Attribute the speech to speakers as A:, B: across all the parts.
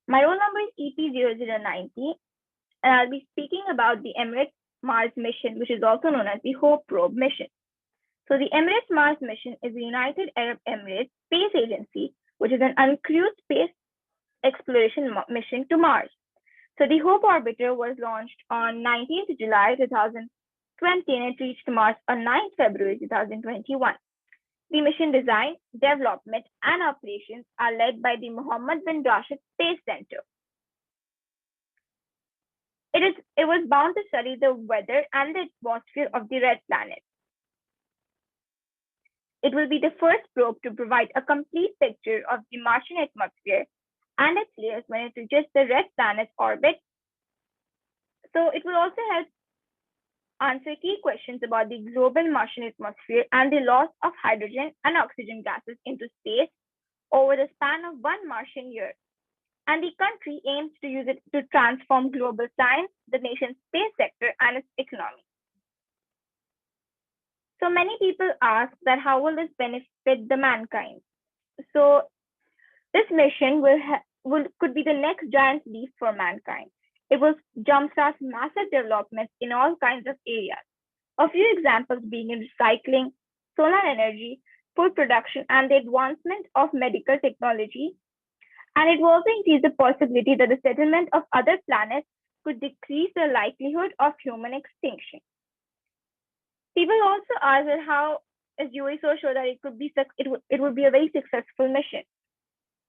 A: My roll number is EP0090, and I'll be speaking about the Emirates Mars mission, which is also known as the HOPE probe mission. So the Emirates Mars mission is the United Arab Emirates Space Agency, which is an uncrewed space exploration mission to Mars. So the HOPE orbiter was launched on 19th July 2020 and it reached Mars on 9th February 2021. The mission design, development, and operations are led by the Mohammed bin Rashid Space Center. It was bound to study the weather and the atmosphere of the red planet. It will be the first probe to provide a complete picture of the Martian atmosphere and its layers when it reaches the red planet's orbit. So it will also help answer key questions about the global Martian atmosphere and the loss of hydrogen and oxygen gases into space over the span of one Martian year. And the country aims to use it to transform global science, the nation's space sector, and its economy. So many people ask that how will this benefit the mankind? So this mission could be the next giant leap for mankind. It will jumpstart massive developments in all kinds of areas. A few examples being in recycling, solar energy, food production, and the advancement of medical technology. And it will also increase the possibility that the settlement of other planets could decrease the likelihood of human extinction. People also ask that how is UAE so sure that it would be a very successful mission.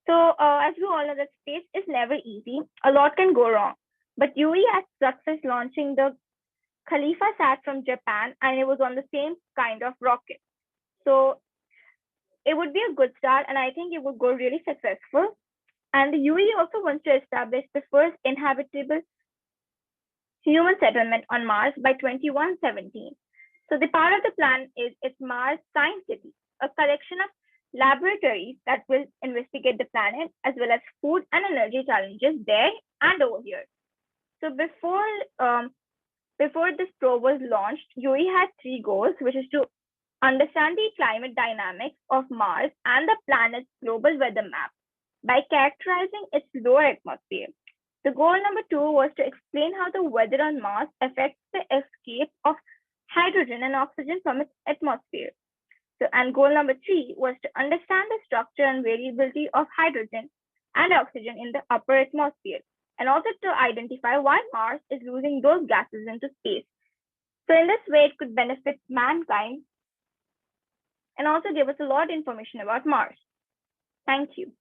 A: So as we all know that space is never easy, a lot can go wrong. But UAE had success launching the Khalifa sat from Japan, and it was on the same kind of rocket. So it would be a good start, and I think it would go really successful. And the UAE also wants to establish the first inhabitable human settlement on Mars by 2117. So the part of the plan is its Mars Science City, a collection of laboratories that will investigate the planet as well as food and energy challenges there and over here. So before this probe was launched, UAE had three goals, which is to understand the climate dynamics of Mars and the planet's global weather map by characterizing its lower atmosphere. The goal number 2 was to explain how the weather on Mars affects the escape of hydrogen and oxygen from its atmosphere. And goal number 3 was to understand the structure and variability of hydrogen and oxygen in the upper atmosphere, and also to identify why Mars is losing those gases into space. So in this way, it could benefit mankind and also give us a lot of information about Mars. Thank you.